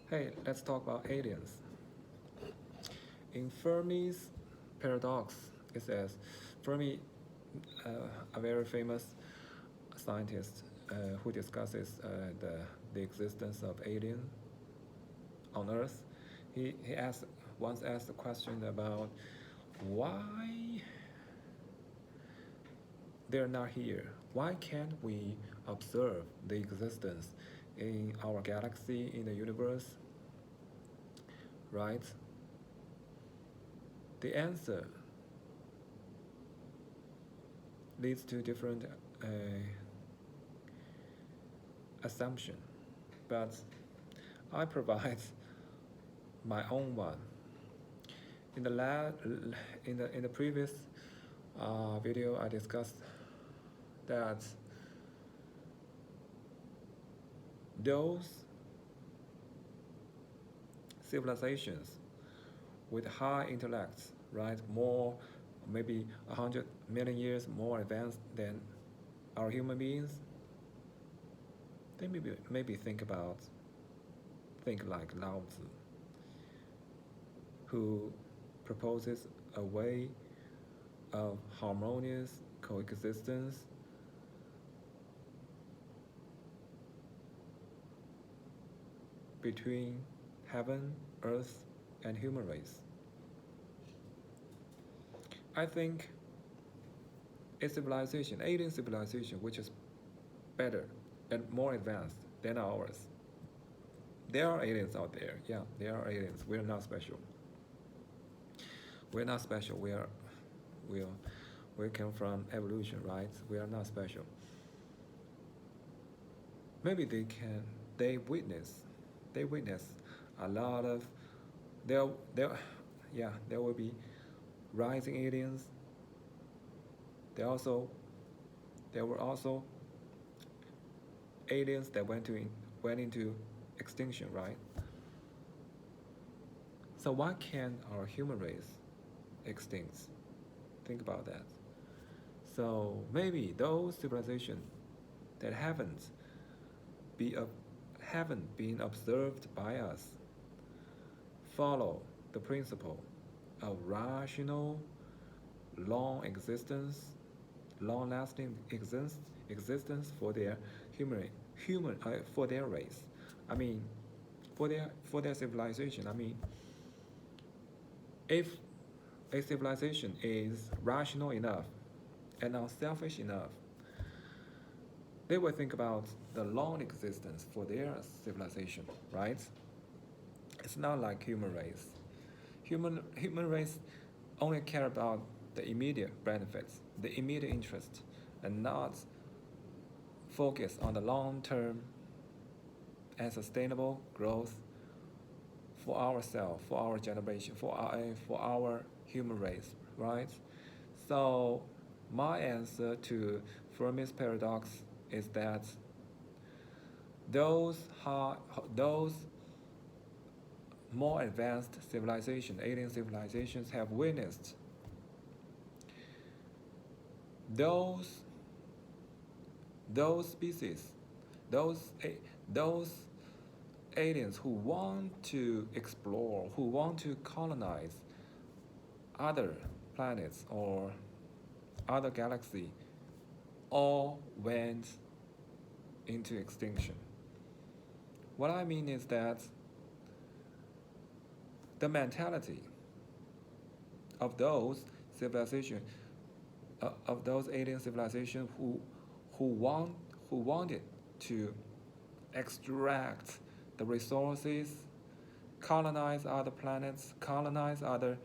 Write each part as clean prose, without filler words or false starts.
Hey, let's talk about aliens. In Fermi's paradox, it says Fermi, a very famous scientist who discusses the existence of aliens on Earth, he once asked a question about why they're not here. Why can't we observe the existence in our galaxy, in the universe, right? The answer leads to different assumption, but I provide my own one. In the in the previous video, I discussed that those civilizations with high intellects, right, more maybe 100 million years more advanced than our human beings, they maybe think like Lao Tzu, who proposes a way of harmonious coexistence between heaven, earth, and human race. I think a civilization, alien civilization, which is better and more advanced than ours. There are aliens out there. Yeah, there are aliens. We're not special. We're not special. We we come from evolution, right? We are not special. Maybe they witness they witness a lot of there yeah, there will be rising aliens. There also there were also aliens that went into extinction, right? So why can't our human race extinct? Think about that. So maybe those civilizations that be haven't been observed by us follow the principle of rational, long-lasting existence for their for their race. I mean, for their civilization. I mean, if a civilization is rational enough and unselfish enough, they will think about the long existence for their civilization, right? It's not like human race. Human race only care about the immediate benefits, the immediate interest, and not focus on the long term and sustainable growth for ourselves, for our generation, for our human race, right? So my answer to Fermi's paradox is that those those more advanced civilizations, alien civilizations, have witnessed those those species, those those aliens who want to explore, who want to colonize other planets or other galaxy, all went into extinction. What I mean is that the mentality of those civilization, of those alien civilizations who want who wanted to extract the resources, colonize other planets, colonize other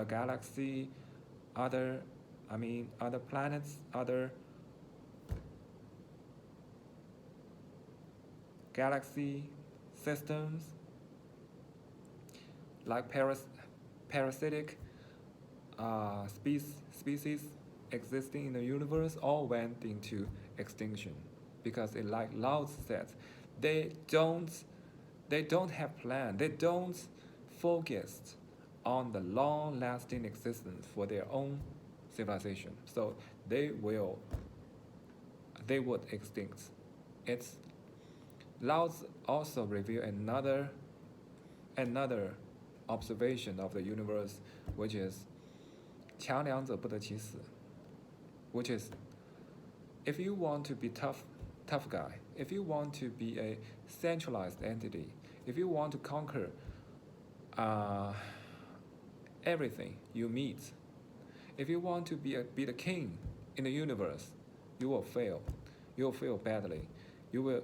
galaxy, other planets, other galaxy systems, like parasitic species existing in the universe, all went into extinction because, like Lao Tzu said, they don't they don't have plan. They don't focus on the long-lasting existence for their own civilization. So they will they would extinct. It's Lao Tzu also revealed another another observation of the universe, which is 强两者不得其死, which is if you want to be tough guy, if you want to be a centralized entity, if you want to conquer everything you meet, if you want to be the king in the universe, you will fail. You will fail badly. You will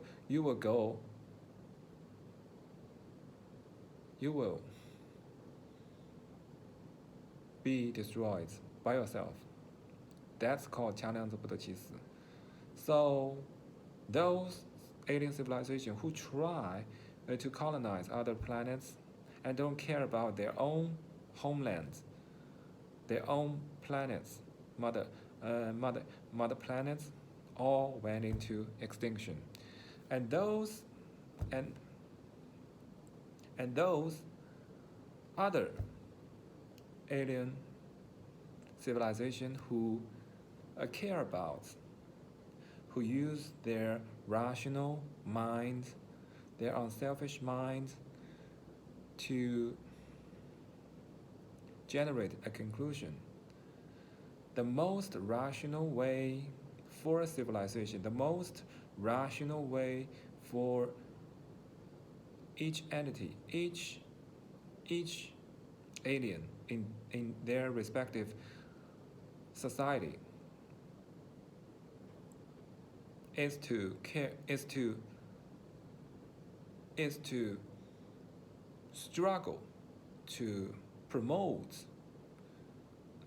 be destroyed by yourself. That's called 强两者不得其死. So those alien civilizations who try to colonize other planets and don't care about their own homelands, their own planets, mother planets, all went into extinction. And those other alien civilization who care about, who use their rational mind, their unselfish mind to generate a conclusion. The most rational way for a civilization, the most rational way for each entity, each alien in their respective society is to struggle to promote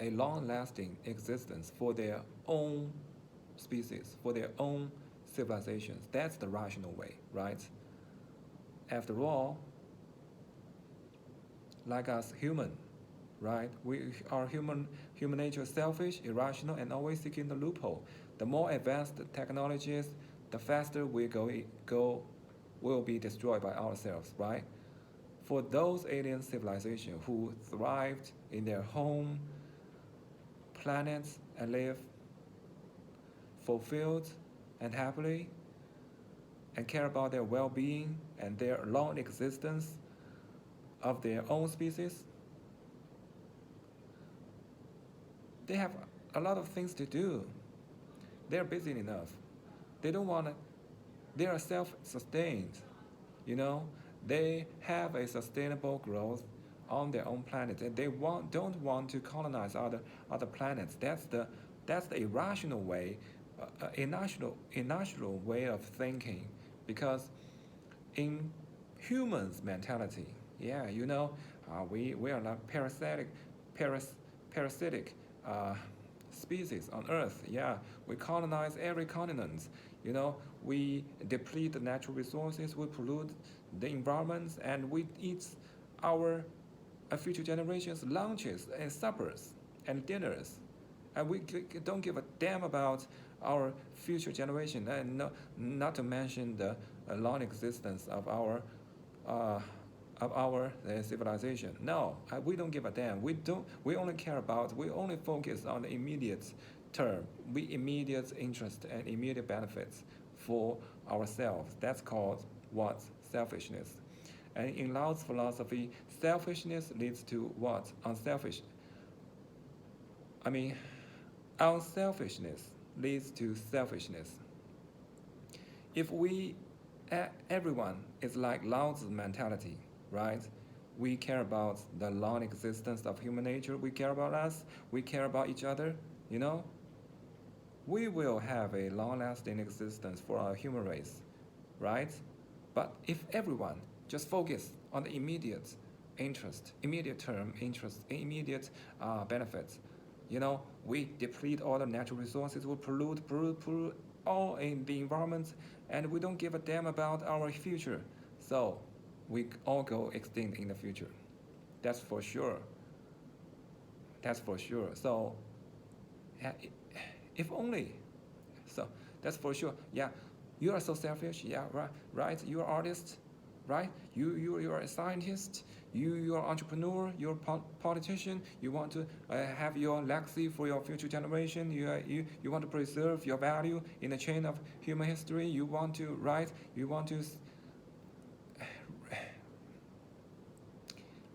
a long-lasting existence for their own species, for their own civilizations. That's the rational way, right? After all, like us human, right? We are human nature is selfish, irrational, and always seeking the loophole. The more advanced the technologies, the faster we will be destroyed by ourselves, right? For those alien civilizations who thrived in their home planets and live fulfilled and happily and care about their well-being and their long existence of their own species, they have a lot of things to do. They're busy enough. They don't want to, they are self-sustained, you know. They have a sustainable growth on their own planet, and they don't want to colonize other planets. That's the irrational way, irrational way of thinking, because in humans' mentality, yeah, you know, we are not parasitic species on Earth. Yeah, we colonize every continent. You know, we deplete the natural resources, we pollute the environments, and we eat our future generations' lunches and suppers and dinners. And we don't give a damn about our future generation, and not to mention the long existence of our civilization. No, we don't give a damn. We only care about. We only focus on the immediate term. We immediate interest and immediate benefits for ourselves. That's called what? Selfishness. And in Lao's philosophy, selfishness leads to what? Unselfishness leads to selfishness. If everyone is like Lao's mentality, right? We care about the long existence of human nature. We care about us. We care about each other, you know? We will have a long-lasting existence for our human race, right? But if everyone just focus on the immediate interest, immediate term interest, immediate benefits, you know, we deplete all the natural resources, we pollute all in the environment, and we don't give a damn about our future. So we all go extinct in the future. That's for sure. That's for sure. So if only, so that's for sure. Yeah, you are so selfish. Yeah, right. You're an artist, right? You're a scientist. You're an entrepreneur. You're a politician. You want to have your legacy for your future generation. You want to preserve your value in the chain of human history. You want to, right? You want to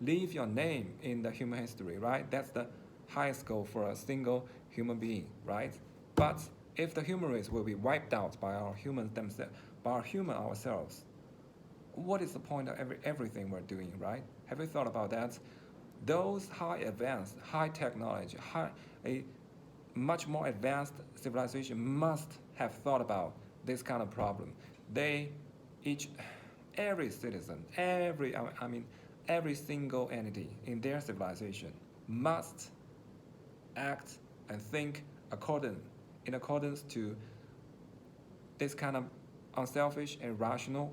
leave your name in the human history, right? That's the highest goal for a single human being, right? But if the human race will be wiped out by our humans themselves, by our human ourselves, what is the point of everything we're doing, right? Have you thought about that? Those high advanced, high technology, a much more advanced civilization must have thought about this kind of problem. They each, every citizen, every single entity in their civilization must act and think in accordance to this kind of unselfish and rational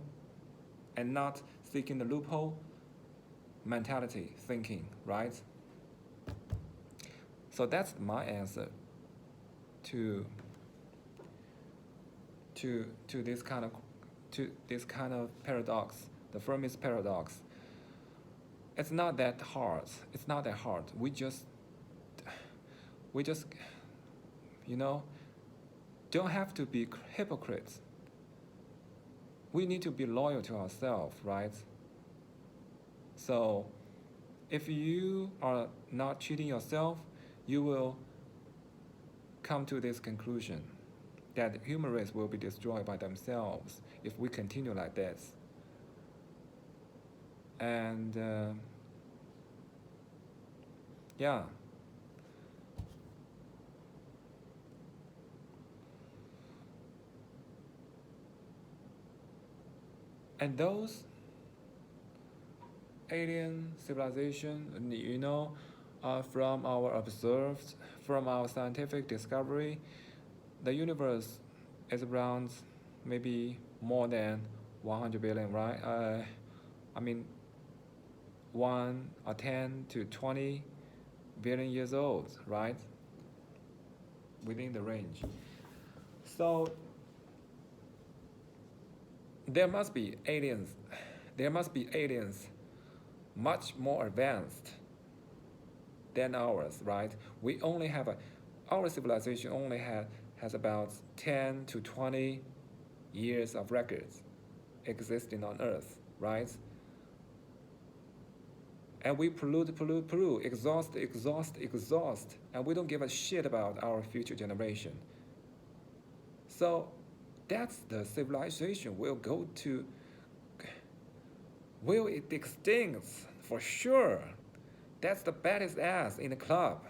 and not seeking the loophole mentality thinking, right? So that's my answer to this kind of paradox, the Fermi's paradox. It's not that hard. It's not that hard. We just don't have to be hypocrites. We need to be loyal to ourselves, right? So if you are not cheating yourself, you will come to this conclusion that the human race will be destroyed by themselves if we continue like this. And yeah. And those alien civilization, from our scientific discovery, the universe is around maybe more than 100 billion, right? 1 or 10 to 20 billion years old, right? Within the range. So there must be aliens much more advanced than ours, right? Our civilization only has about 10 to 20 years of records existing on Earth, right? And we pollute, exhaust, and we don't give a shit about our future generation. So that's the civilization will it extinct for sure. That's the baddest ass in the club,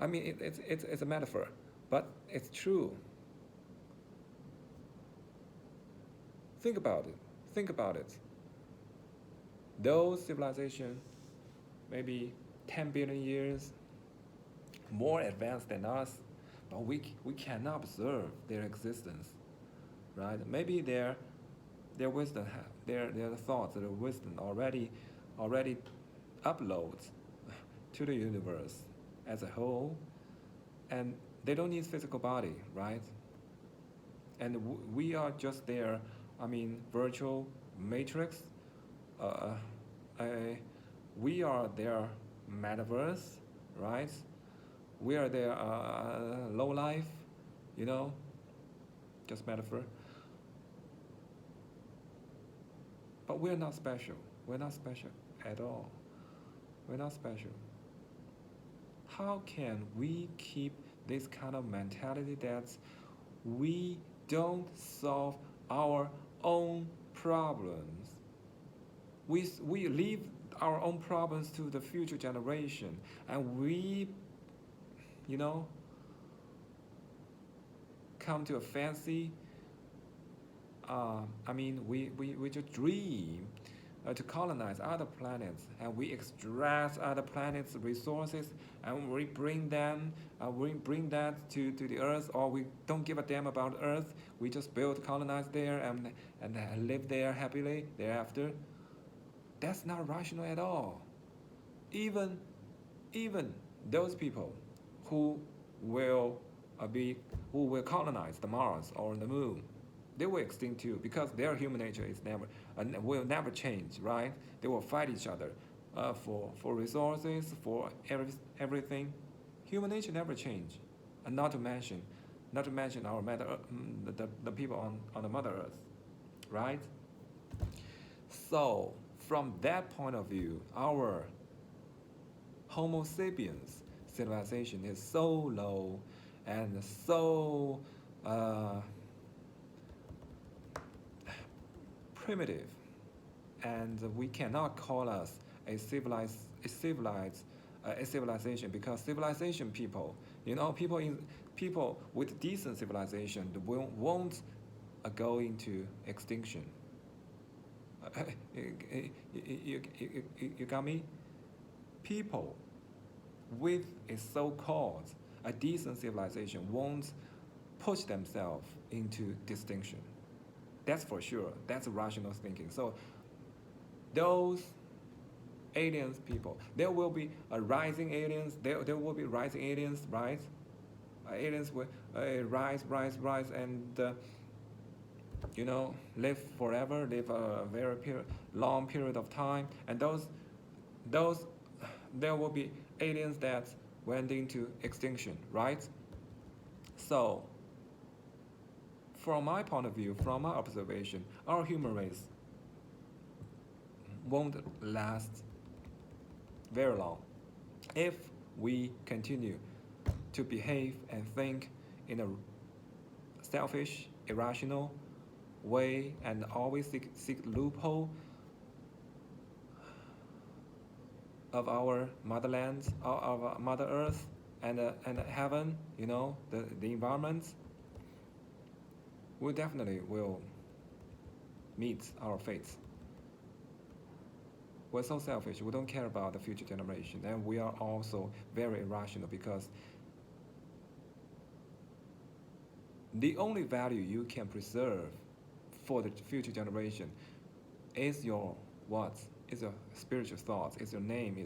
it's a metaphor, but it's true. Think about it. Those civilizations, maybe 10 billion years more advanced than us, but we cannot observe their existence, right? Maybe their wisdom, their thoughts, their wisdom already uploads to the universe as a whole, and they don't need physical body, right? And we are just their, virtual matrix. We are their metaverse, right? We are their low life, just metaphor. But we're not special. We're not special at all. We're not special. How can we keep this kind of mentality that we don't solve our own problems? We leave our own problems to the future generation, and we, come to a fancy. We just dream to colonize other planets, and we extract other planets' resources, and we bring that to the Earth, or we don't give a damn about Earth. We just colonize there, and live there happily thereafter. That's not rational at all. Even those people who will colonize the Mars or the Moon, they will extinct too, because their human nature is will never change, right? They will fight each other for resources, for everything. Human nature never change, and not to mention our the people on the Mother Earth, right? So from that point of view, our Homo sapiens civilization is so low and so uh, primitive, and we cannot call us a civilization, because civilization people, people with decent civilization won't go into extinction. You got me? People with a so-called a decent civilization won't push themselves into distinction. That's for sure. That's rational thinking. So those aliens people, there will be a rising aliens. There will be rising aliens, right? Aliens will rise, and live forever, live a very long period of time, and those there will be aliens that went into extinction, right? So, from my point of view, from my observation, our human race won't last very long if we continue to behave and think in a selfish, irrational way, and always seek loophole of our motherland, of our Mother Earth, and heaven. The environment. We definitely will meet our fates. We're so selfish. We don't care about the future generation, and we are also very irrational, because the only value you can preserve for the future generation is your what? Is your spiritual thoughts. Is your name.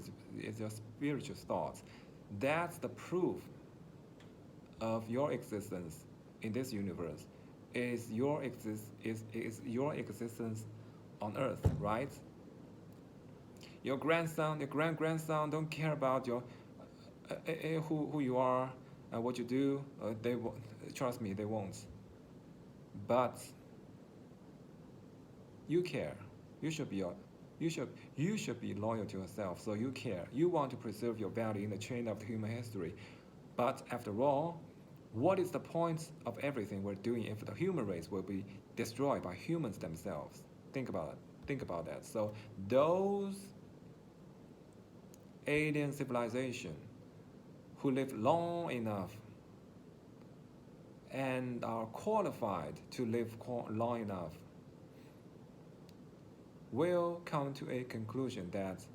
Is your spiritual thoughts. That's the proof of your existence in this universe. Is your your existence on Earth, right? Your grandson, your grand-grandson don't care about your who you are and what you do. They trust me, they won't. But you care. You should be you should be loyal to yourself. So you care. You want to preserve your value in the chain of human history. But after all, what is the point of everything we're doing if the human race will be destroyed by humans themselves? Think about it. Think about that. So those alien civilization who live long enough and are qualified to live long enough will come to a conclusion that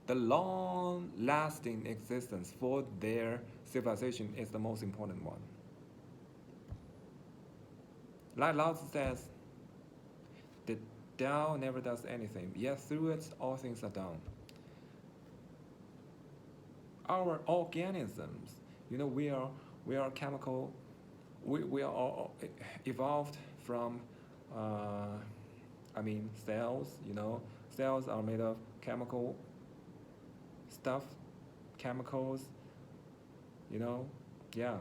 the long-lasting existence for their civilization is the most important one. Like Lao Tzu says, the Tao never does anything, yet through it all things are done. Our organisms, we are chemical, we are all evolved from cells. Cells are made of chemical stuff, chemicals. Yeah.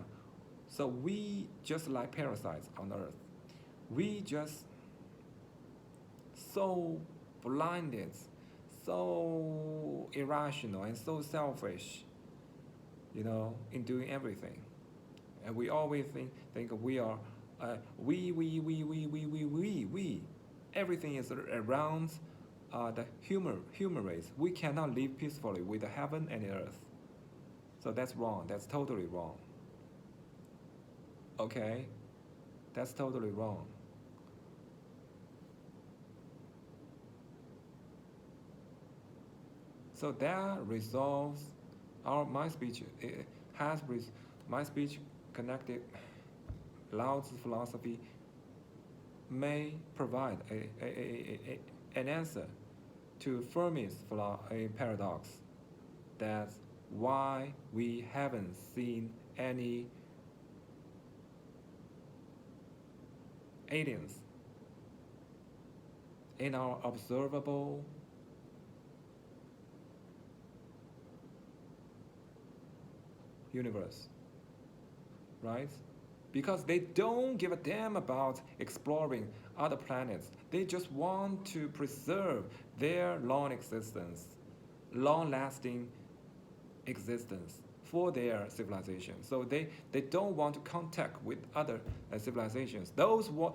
So we just like parasites on Earth. We just so blinded, so irrational, and so selfish, in doing everything. And we always think we are, we. Everything is around the human race. We cannot live peacefully with the heaven and the earth. So that's wrong. That's totally wrong. Okay? That's totally wrong. So that resolves my speech. My speech connected Lao Tzu's philosophy may provide an answer to Fermi's paradox. That's why we haven't seen any aliens in our observable universe, right? Because they don't give a damn about exploring other planets. They just want to preserve their long-lasting existence for their civilization. So they don't want to contact with other civilizations. Those who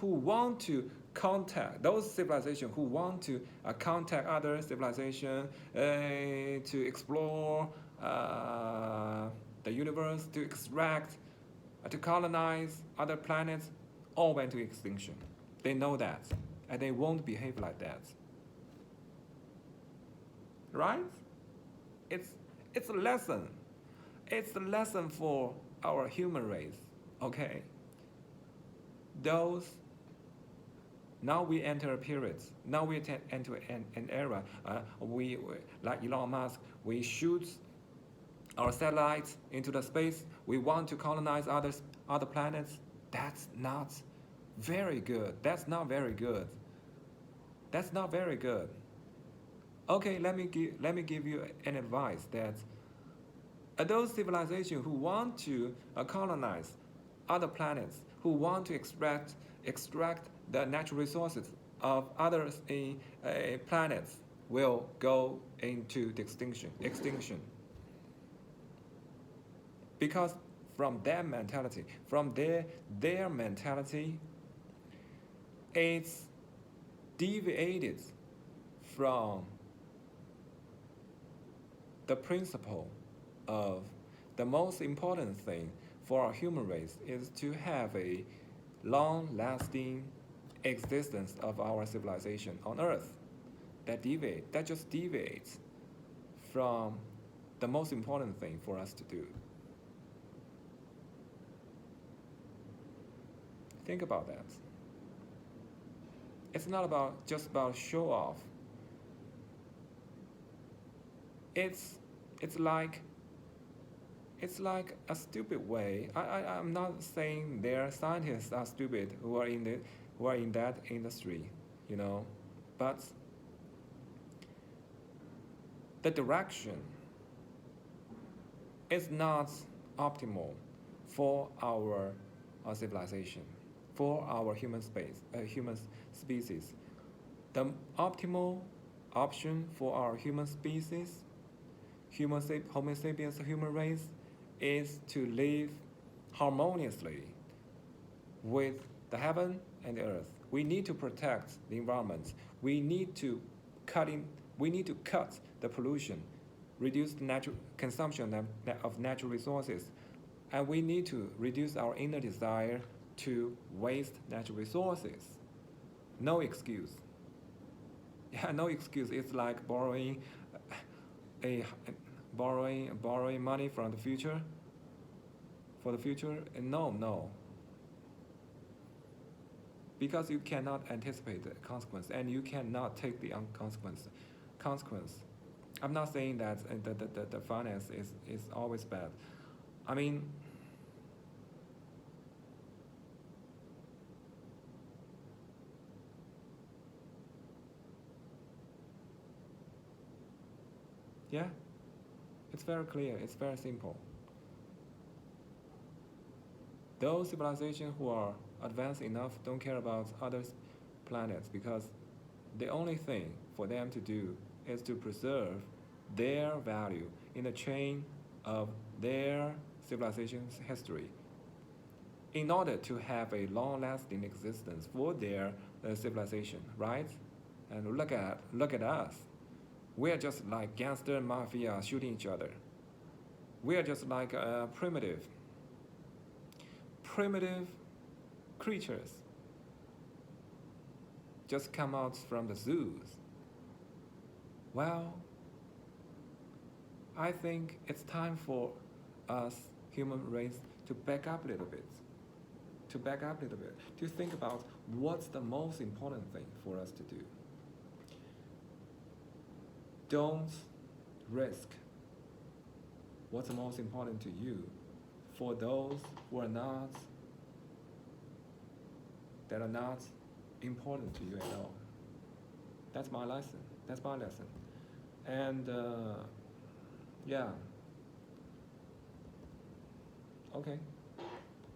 want to contact those civilizations who want to contact other civilizations to explore the universe, to extract, to colonize other planets, all went to extinction. They know that, and they won't behave like that. Right? It's it's a lesson. It's a lesson for our human race. Okay. Those now we enter a period. Now we enter an era. We like Elon Musk. We shoot our satellites into the space. We want to colonize other planets. That's not very good. That's not very good. That's not very good. Okay, let me give you an advice that those civilizations who want to colonize other planets, who want to extract the natural resources of other planets, will go into the extinction. Because from their mentality, their mentality, it's deviated from the principle of the most important thing for our human race is to have a long-lasting existence of our civilization on Earth. That just deviates from the most important thing for us to do. Think about that. It's not just about show off. It's like a stupid way. I'm not saying their scientists are stupid who are in that industry, but the direction is not optimal for our civilization, for our human species. The optimal option for our human species, Homo sapiens, human race, is to live harmoniously with the heaven and the earth. We need to protect the environment. We need to cut the pollution, reduce the natural consumption of natural resources, and we need to reduce our inner desire to waste natural resources. No excuse. Yeah, no excuse. It's like borrowing money from the future for the future. No, because you cannot anticipate the consequence and you cannot take the consequence. I'm not saying that the finance is always bad. I mean, yeah, it's very clear, it's very simple. Those civilizations who are advanced enough don't care about other planets because the only thing for them to do is to preserve their value in the chain of their civilization's history in order to have a long-lasting existence for their civilization, right? And look at us. We are just like gangster mafia shooting each other. We are just like primitive creatures just come out from the zoos. Well, I think it's time for us human race to back up a little bit. To think about what's the most important thing for us to do. Don't risk what's most important to you for those who are not important to you at all. That's my lesson. And yeah. Okay.